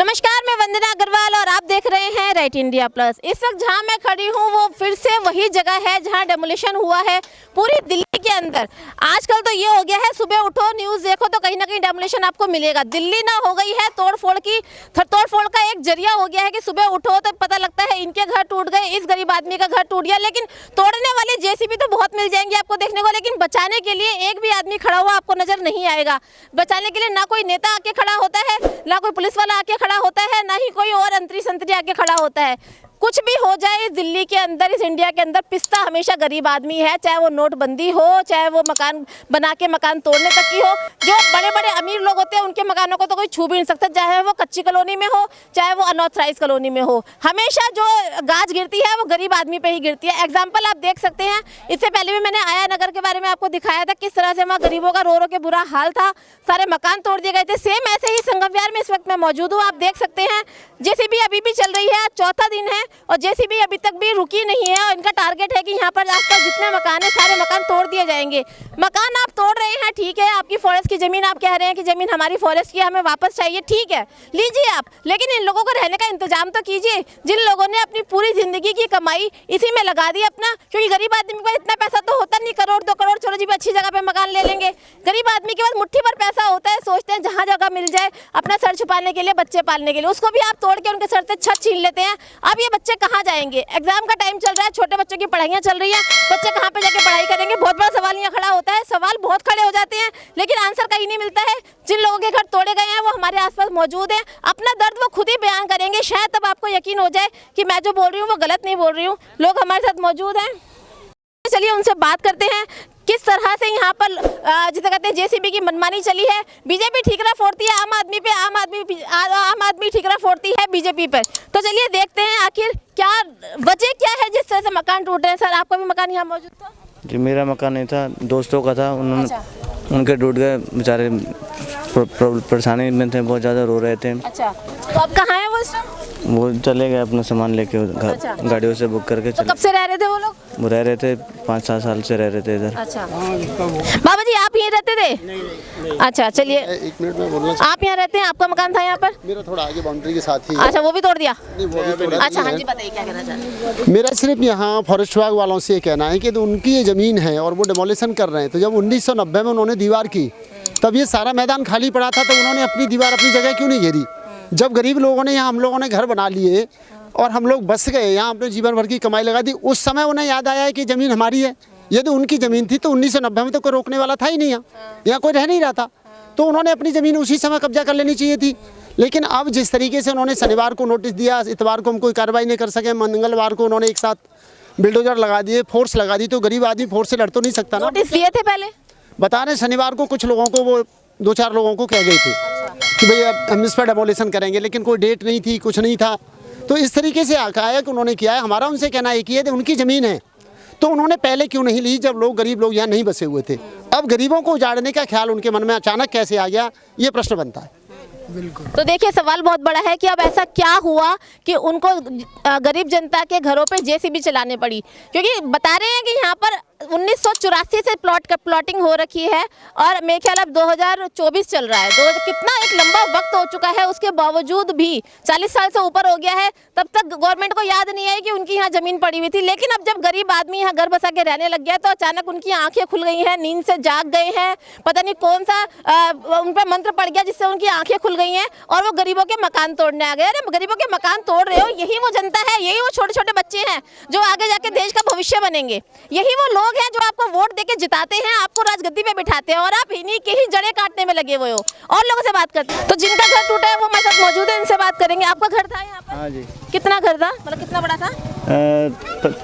नमस्कार, मैं वंदना अग्रवाल और आप देख रहे हैं राइट इंडिया प्लस। इस वक्त जहां मैं खड़ी हूं वो फिर से वही जगह है जहां डेमोलिशन हुआ है पूरी दिल्ली के अंदर। आजकल तो ये हो गया है, सुबह उठो न्यूज़ देखो तो कहीं ना कहीं डेमोलिशन आपको मिलेगा। दिल्ली ना हो गई है तोड़फोड़ की, तोड़फोड़ का एक जरिया हो गया है कि सुबह उठो तो पता लगता है इनके घर टूट गए, इस गरीब आदमी का घर टूट गया। लेकिन तोड़ने वाली जेसीबी तो बहुत मिल जाएंगी आपको देखने को, लेकिन बचाने के लिए एक भी आदमी खड़ा हुआ आपको नजर नहीं आएगा। बचाने के लिए ना कोई नेता आके खड़ा होता है, ना कोई पुलिस वाला आके खड़ा होता है, ना ही कोई और अंतरी संतरी आके खड़ा होता है। कुछ भी हो जाए इस दिल्ली के अंदर, इस इंडिया के अंदर, पिसता हमेशा गरीब आदमी है। चाहे वो नोटबंदी हो, चाहे वो मकान बना के मकान तोड़ने तक की हो। जो बड़े बड़े अमीर लोग होते हैं उनके मकानों को तो कोई छू भी नहीं सकता, चाहे वो कच्ची कॉलोनी में हो, चाहे वो अनऑथराइज कॉलोनी में हो। हमेशा जो गाज गिरती है वो गरीब आदमी पे ही गिरती है। एग्जाम्पल आप देख सकते हैं, इससे पहले भी मैंने आया नगर के बारे में आपको दिखाया था किस तरह से वहाँ गरीबों का रो रो के बुरा हाल था, सारे मकान तोड़ दिए गए थे। सेम ऐसे ही संगम विहार में इस वक्त मैं मौजूद हूँ। आप देख सकते हैं जेसीबी अभी भी चल रही है, चौथा दिन है और जेसीबी अभी तक भी रुकी नहीं है। और इनका टारगेट है कि यहाँ पर आसपास जितने मकान है सारे मकान तोड़ दिए जाएंगे। मकान आप तोड़ रहे हैं, ठीक है, आपकी फॉरेस्ट की ज़मीन, आप कह रहे हैं कि ज़मीन हमारी फॉरेस्ट की है, हमें वापस चाहिए, ठीक है, लीजिए आप, लेकिन इन लोगों को रहने का इंतजाम तो कीजिए। जिन लोगों ने अपनी पूरी ज़िंदगी की कमाई इसी में लगा दी अपना, क्योंकि गरीब आदमी के पास इतना पैसा तो होता नहीं, करोड़ 2 करोड़, चलो जी अच्छी जगह पे मकान ले लेंगे। गरीब आदमी के पास मुट्ठी भर पैसा होता है, सोचते हैं जहाँ जगह मिल जाए अपना सर छुपाने के लिए, बच्चे पालने के लिए, उसको भी आप तोड़ के उनके सर से छत छीन लेते हैं। अब ये बच्चे कहाँ जाएंगे? एग्जाम का टाइम चल रहा है, छोटे बच्चों की पढ़ाइयाँ चल रही है, बच्चे कहाँ पे जाके पढ़ाई करेंगे? बहुत बड़ा सवाल यहाँ खड़ा होता है। सवाल बहुत खड़े हो जाते हैं लेकिन आंसर कहीं नहीं मिलता है। जिन लोगों के घर तोड़े गए हैं वो हमारे आसपास मौजूद हैं, अपना दर्द वो खुद ही बयान करेंगे। शायद तब आपको यकीन हो जाए कि मैं जो बोल रही हूँ वो गलत नहीं बोल रही हूँ। लोग हमारे साथ मौजूद हैं, चलिए उनसे बात करते हैं किस तरह से यहाँ पर जिसे कहते हैं जेसीबी की मनमानी चली है। बीजेपी ठीकरा फोड़ती है आम आदमी पे, आम आदमी ठीकरा फोड़ती है बीजेपी पर। तो चलिए देखते हैं आखिर क्या वजह क्या है जिस तरह से मकान टूट रहे हैं। सर, आपका भी मकान यहाँ मौजूद था? जी, मेरा मकान नहीं था, दोस्तों का था। उन्होंने उनके टूट गए, बेचारे परेशानी में थे, बहुत ज़्यादा रो रहे थे। अच्छा, तो अब कहाँ है वो इस टाइम? वो चले गए अपना सामान लेके गाड़ियों से बुक करके तो कब से रह रहे थे वो लोग? वो रह रहे थे 5-7 साल से रह रहे थे इधर। अच्छा, बाबा जी आप यहीं रहते थे? नहीं। अच्छा, चलिए एक मिनट में बोलना। आप यहाँ रहते हैं, आपका मकान था यहाँ पर? मेरा थोड़ा आगे बाउंड्री के साथ ही। अच्छा, वो भी तोड़ दिया? नहीं, वो भी तोड़ा। अच्छा, हाँ जी, बताइए क्या कहना चाहते हैं? मेरा सिर्फ यहाँ फॉरेस्ट विभाग वालों से ये कहना है कि तो उनकी ये ज़मीन है और वो डेमोलिशन कर रहे हैं। तो जब 1990 में उन्होंने दीवार की तब ये सारा मैदान खाली पड़ा था, तो उन्होंने अपनी दीवार अपनी जगह क्यों नहीं घेरी? जब गरीब लोगों ने यहाँ, हम लोगों ने घर बना लिए और हम लोग बस गए यहाँ, अपने जीवन भर की कमाई लगा दी, उस समय उन्हें याद आया है कि ज़मीन हमारी है। यदि उनकी ज़मीन थी तो 1990 में तो कोई रोकने वाला था ही नहीं, यहाँ कोई रह नहीं रहा था, तो उन्होंने अपनी ज़मीन उसी समय कब्जा कर लेनी चाहिए थी। लेकिन अब जिस तरीके से उन्होंने शनिवार को नोटिस दिया, इतवार को हम कोई कार्रवाई नहीं कर सके, मंगलवार को उन्होंने एक साथ बिल्डोजर लगा दिए, फोर्स लगा दी, तो गरीब आदमी फोर्स से लड़ तो नहीं सकता ना। नोटिस दिए थे पहले? बता रहे शनिवार को कुछ लोगों को, वो 2-4 लोगों को कह गए थे कि भाई अब हम इस पर डेमोलिशन करेंगे, लेकिन कोई डेट नहीं थी, कुछ नहीं था। तो इस तरीके से आया कि उन्होंने किया है। हमारा उनसे कहना है कि ये उनकी ज़मीन है तो उन्होंने पहले क्यों नहीं ली जब लोग, गरीब लोग यहाँ नहीं बसे हुए थे? अब गरीबों को उजाड़ने का ख्याल उनके मन में अचानक कैसे आ गया, ये प्रश्न बनता है। बिल्कुल। तो देखिए सवाल बहुत बड़ा है कि अब ऐसा क्या हुआ कि उनको गरीब जनता के घरों पे जेसीबी चलाने पड़ी, क्योंकि बता रहे हैं कि यहाँ पर 1984 से प्लॉटिंग हो रखी है और मेरे ख्याल अब 2024 चल रहा है। कितना एक लंबा वक्त हो चुका है, उसके बावजूद भी 40 साल से ऊपर हो गया है, तब तक गवर्नमेंट को याद नहीं है कि उनकी यहाँ ज़मीन पड़ी हुई थी। लेकिन अब जब गरीब आदमी यहाँ घर बसा के रहने लग गया तो अचानक उनकी आंखें खुल गई हैं, नींद से जाग गए हैं, पता नहीं कौन सा उन पर मंत्र पड़ गया जिससे उनकी आंखें खुल गई हैं और वो गरीबों के मकान तोड़ने आ गए। अरे गरीबों के मकान तोड़ रहे हो, यही वो जनता है, यही वो छोटे छोटे बच्चे हैं जो आगे जाके देश का भविष्य बनेंगे, यही वो लोग हैं जो आपको वोट देके जिताते हैं, आपको राजगद्दी पे बिठाते हैं और आप इन्हीं के ही जड़ें काटने में लगे हुए हो। और लोगों से बात करते हैं तो जिनका घर टूटा है वो हमारे साथ मौजूद है, इनसे बात करेंगे। आपका घर था यहाँ पर? हाँ जी। कितना घर था, मतलब कितना बड़ा था?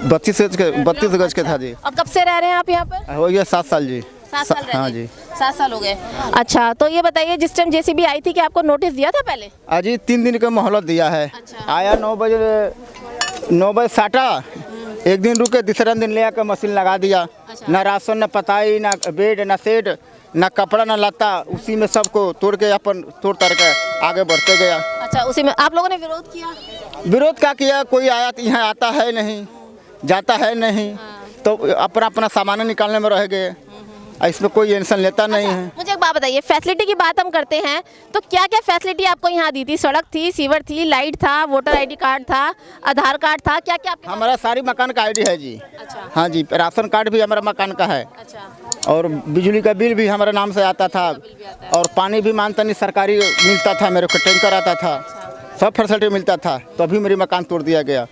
32 गज के था जी। और कब से रह रहे हैं आप यहाँ पर? हो गया 7 साल जी। 7 साल रह हाँ गए? जी, 7 साल हो गए। अच्छा, तो ये बताइए जिस टाइम जेसीबी आई थी कि आपको नोटिस दिया था पहले? अजी 3 दिन का मोहलत दिया है। अच्छा। आया 9 बजे साटा, एक दिन रुके, दूसरा दिन ले आकर मशीन लगा दिया। अच्छा। ना राशन, ना पताई, ना बेड, ना सेट, ना कपड़ा, ना लता, उसी में सबको तोड़ के अपन तोड़ तार के आगे बढ़ते गया। अच्छा, उसी में आप लोगों ने विरोध किया? विरोध क्या किया, कोई आया यहाँ आता है नहीं, जाता है नहीं, तो अपना अपना सामान निकालने में रह गए। इसमें कोई टेंशन लेता नहीं है। मुझे एक बात बताइए, फैसिलिटी की बात हम करते हैं तो क्या क्या फैसिलिटी आपको यहाँ दी थी? सड़क थी, सीवर थी, लाइट था, वोटर आईडी कार्ड था, आधार कार्ड था, क्या क्या आपके हमारा सारी मकान का आईडी है जी। अच्छा। हाँ जी, राशन कार्ड भी हमारा मकान का है। अच्छा। और बिजली का बिल भी हमारे नाम से आता था, और पानी भी मानता नहीं सरकारी मिलता था, मेरे को टैंकर आता था, सब फैसिलिटी मिलता था, तो अभी मेरी मकान तोड़ दिया गया।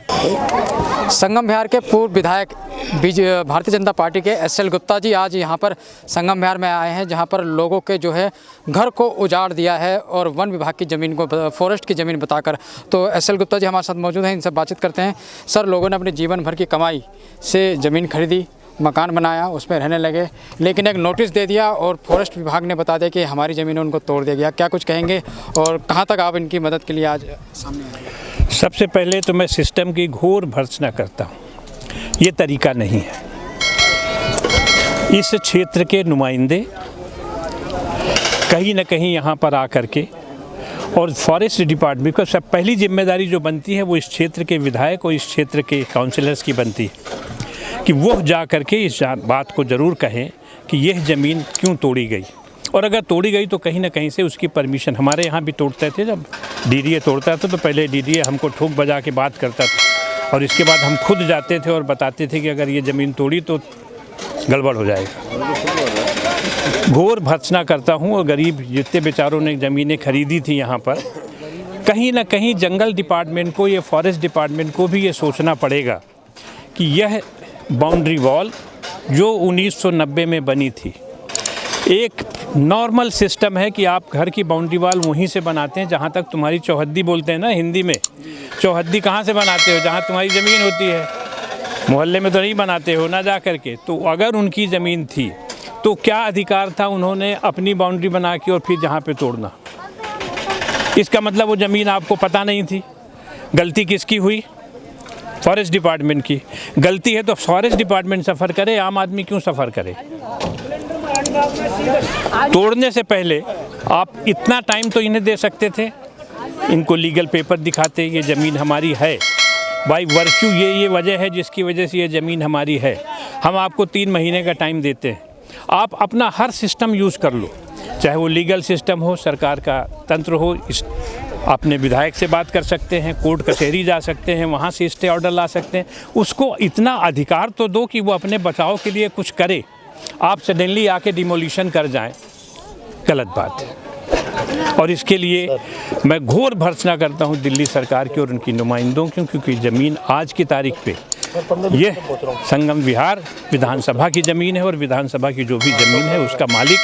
संगम विहार के पूर्व विधायक भारतीय जनता पार्टी के एसएल गुप्ता जी आज यहाँ पर संगम विहार में आए हैं, जहाँ पर लोगों के जो है घर को उजाड़ दिया है और वन विभाग की ज़मीन को फॉरेस्ट की ज़मीन बताकर। तो एसएल गुप्ता जी हमारे साथ मौजूद हैं, इनसे बातचीत करते हैं। सर, लोगों ने अपने जीवन भर की कमाई से ज़मीन खरीदी, मकान बनाया, उसमें रहने लगे, लेकिन एक नोटिस दे दिया और फॉरेस्ट विभाग ने बता दिया कि हमारी ज़मीन उनको तोड़ दिया गया। क्या कुछ कहेंगे और कहाँ तक आप इनकी मदद के लिए आज सामने आए? सबसे पहले तो मैं सिस्टम की घोर भर्त्सना करता हूँ। ये तरीका नहीं है। इस क्षेत्र के नुमाइंदे कहीं न कहीं यहाँ पर आकर के, और फॉरेस्ट डिपार्टमेंट को सब पहली जिम्मेदारी जो बनती है वो इस क्षेत्र के विधायक और इस क्षेत्र के काउंसिलर्स की बनती है कि वो जा करके इस बात को ज़रूर कहें कि यह ज़मीन क्यों तोड़ी गई, और अगर तोड़ी गई तो कहीं ना कहीं से उसकी परमिशन। हमारे यहाँ भी तोड़ते थे, जब डीडीए तोड़ता था तो पहले डीडीए हमको ठोक बजा के बात करता था, और इसके बाद हम खुद जाते थे और बताते थे कि अगर ये ज़मीन तोड़ी तो गड़बड़ हो जाएगा। घोर भर्त्सना करता हूँ, और गरीब जितने बेचारों ने ज़मीनें खरीदी थी यहाँ पर, कहीं ना कहीं जंगल डिपार्टमेंट को, ये फॉरेस्ट डिपार्टमेंट को भी ये सोचना पड़ेगा कि यह बाउंड्री वॉल जो 1990 में बनी थी, एक नॉर्मल सिस्टम है कि आप घर की बाउंड्री वॉल वहीं से बनाते हैं जहाँ तक तुम्हारी चौहद्दी, बोलते हैं ना हिंदी में, चौहद्दी कहाँ से बनाते हो? जहाँ तुम्हारी ज़मीन होती है। मोहल्ले में तो नहीं बनाते हो ना जा कर के। तो अगर उनकी ज़मीन थी तो क्या अधिकार था उन्होंने अपनी बाउंड्री बना के और फिर जहाँ पे तोड़ना? इसका मतलब वो ज़मीन आपको पता नहीं थी। गलती किसकी हुई? फॉरेस्ट डिपार्टमेंट की गलती है। तो फॉरेस्ट डिपार्टमेंट सफ़र करे, आम आदमी क्यों सफ़र करे? तोड़ने से पहले आप इतना टाइम तो इन्हें दे सकते थे, इनको लीगल पेपर दिखाते, ये ज़मीन हमारी है, बाई वर्च्यू ये वजह है जिसकी वजह से ये ज़मीन हमारी है, हम आपको 3 महीने का टाइम देते हैं, आप अपना हर सिस्टम यूज़ कर लो, चाहे वो लीगल सिस्टम हो, सरकार का तंत्र हो, अपने विधायक से बात कर सकते हैं, कोर्ट कचहरी जा सकते हैं, वहाँ से स्टे ऑर्डर ला सकते हैं। उसको इतना अधिकार तो दो कि वो अपने बचाव के लिए कुछ करे। आप सडनली आके डिमोलिशन कर जाएं, गलत बात है। और इसके लिए मैं घोर भर्त्सना करता हूं दिल्ली सरकार की और उनकी नुमाइंदों की, क्योंकि ज़मीन आज की तारीख पे ये संगम विहार विधानसभा की ज़मीन है, और विधानसभा की जो भी ज़मीन है उसका मालिक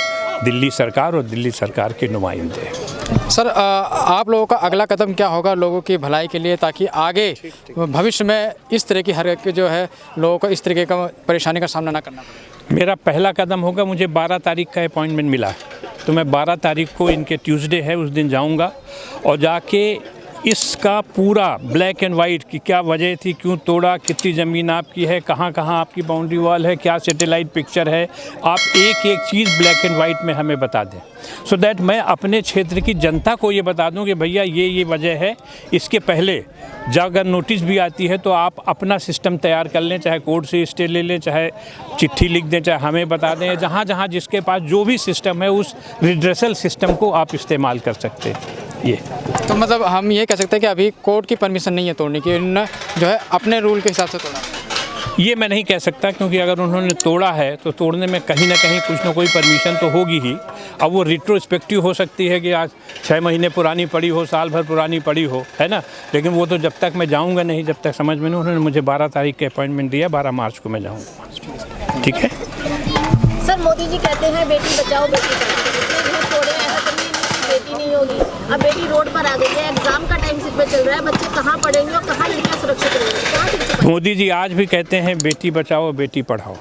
दिल्ली सरकार और दिल्ली सरकार के नुमाइंदे हैं। सर, आप लोगों का अगला कदम क्या होगा लोगों की भलाई के लिए, ताकि आगे भविष्य में इस तरह की हरकत जो है लोगों को इस तरीके का परेशानी का सामना ना करना पड़े? मेरा पहला कदम होगा, मुझे 12 तारीख का अपॉइंटमेंट मिला है, तो मैं 12 तारीख को, इनके ट्यूसडे है, उस दिन जाऊंगा और जाके इसका पूरा ब्लैक एंड वाइट कि क्या वजह थी, क्यों तोड़ा, कितनी ज़मीन आपकी है, कहाँ कहाँ आपकी बाउंड्री वॉल है, क्या सैटेलाइट पिक्चर है, आप एक एक चीज़ ब्लैक एंड वाइट में हमें बता दें, सो दैट मैं अपने क्षेत्र की जनता को ये बता दूं कि भैया ये वजह है। इसके पहले जब अगर नोटिस भी आती है तो आप अपना सिस्टम तैयार कर लें, चाहे कोर्ट से स्टे ले लें, चाहे चिट्ठी लिख दें, चाहे हमें बता दें, जहाँ जहाँ जिसके पास जो भी सिस्टम है उस रिड्रेसल सिस्टम को आप इस्तेमाल कर सकते हैं। ये तो मतलब हम ये कह सकते हैं कि अभी कोर्ट की परमिशन नहीं है तोड़ने की, इन्होंने जो है अपने रूल के हिसाब से तोड़ा। ये मैं नहीं कह सकता, क्योंकि अगर उन्होंने तोड़ा है तो तोड़ने में कहीं ना कहीं कुछ ना कोई परमिशन तो होगी ही। अब वो रिट्रोस्पेक्टिव हो सकती है कि आज 6 महीने पुरानी पड़ी हो, साल भर पुरानी पड़ी हो, है ना, लेकिन वो तो जब तक मैं जाऊंगा नहीं, जब तक समझ में नहीं। उन्होंने मुझे 12 तारीख के अपॉइंटमेंट दिया, 12 मार्च को मैं जाऊँगा। ठीक है सर, मोदी जी कहते हैं बेटी बचाओ बेटी पढ़ाओ, जितने घर तोड़े हैं ऐसा कभी बेटी नहीं होगी। अब बेटी रोड पर आ गई है, एग्जाम का टाइम सिर पे चल रहा है, बच्चे कहाँ पढ़ेंगे और कहाँ लड़कियाँ सुरक्षित रहेंगी? मोदी जी आज भी कहते हैं बेटी बचाओ बेटी पढ़ाओ।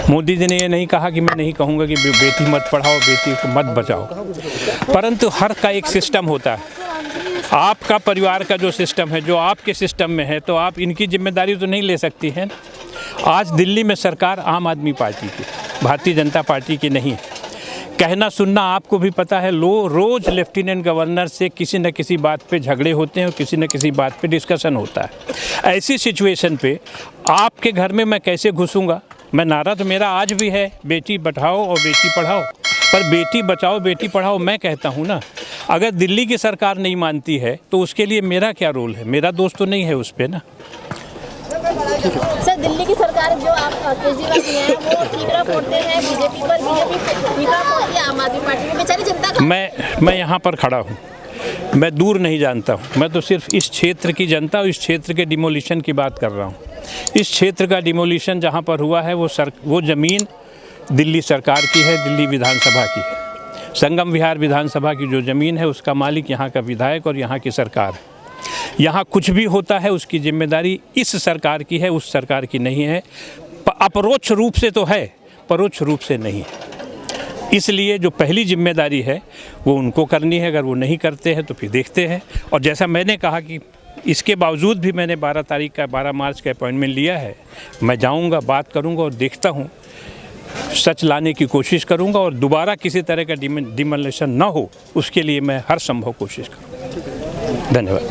मोदी जी ने ये नहीं कहा कि मैं नहीं कहूँगा कि बेटी मत पढ़ाओ, बेटी को मत बचाओ, परंतु हर का एक सिस्टम होता है। आपका परिवार का जो सिस्टम है, जो आपके सिस्टम में है, तो आप इनकी जिम्मेदारी तो नहीं ले सकती हैं। आज दिल्ली में सरकार आम आदमी पार्टी की, भारतीय जनता पार्टी की नहीं है। कहना सुनना आपको भी पता है, रोज़ लेफ्टिनेंट गवर्नर से किसी न किसी बात पे झगड़े होते हैं और किसी न किसी बात पे डिस्कशन होता है। ऐसी सिचुएशन पे आपके घर में मैं कैसे घुसूंगा? मैं नारा तो मेरा आज भी है, बेटी बचाओ और बेटी पढ़ाओ। पर बेटी बचाओ बेटी पढ़ाओ मैं कहता हूँ ना, अगर दिल्ली की सरकार नहीं मानती है तो उसके लिए मेरा क्या रोल है? मेरा दोष तो नहीं है उस पर ना। सर, दिल्ली की सरकार जो आप केजरीवाल जी हैं वो ठीकरा फोड़ते हैं बीजेपी पर, बीजेपी ठीकरा फोड़ती है आम आदमी पार्टी में। बेचारी जनता का मैं यहाँ पर खड़ा हूँ, मैं दूर नहीं जानता हूँ। मैं तो सिर्फ इस क्षेत्र की जनता और इस क्षेत्र के डिमोलिशन की बात कर रहा हूँ। इस क्षेत्र का डिमोलिशन जहाँ पर हुआ है वो ज़मीन दिल्ली सरकार की है, दिल्ली विधानसभा की है। संगम विहार विधानसभा की जो ज़मीन है उसका मालिक यहाँ का विधायक और यहाँ की सरकार है। यहाँ कुछ भी होता है उसकी जिम्मेदारी इस सरकार की है, उस सरकार की नहीं है। अपरोक्ष रूप से तो है, परोक्ष रूप से नहीं है। इसलिए जो पहली जिम्मेदारी है वो उनको करनी है। अगर वो नहीं करते हैं तो फिर देखते हैं। और जैसा मैंने कहा कि इसके बावजूद भी मैंने 12 मार्च का अपॉइंटमेंट लिया है। मैं जाऊंगा, बात करूंगा और देखता हूं, सच लाने की कोशिश करूंगा और दोबारा किसी तरह का डिमोलिशन ना हो उसके लिए मैं हर संभव कोशिश करूंगा। धन्यवाद।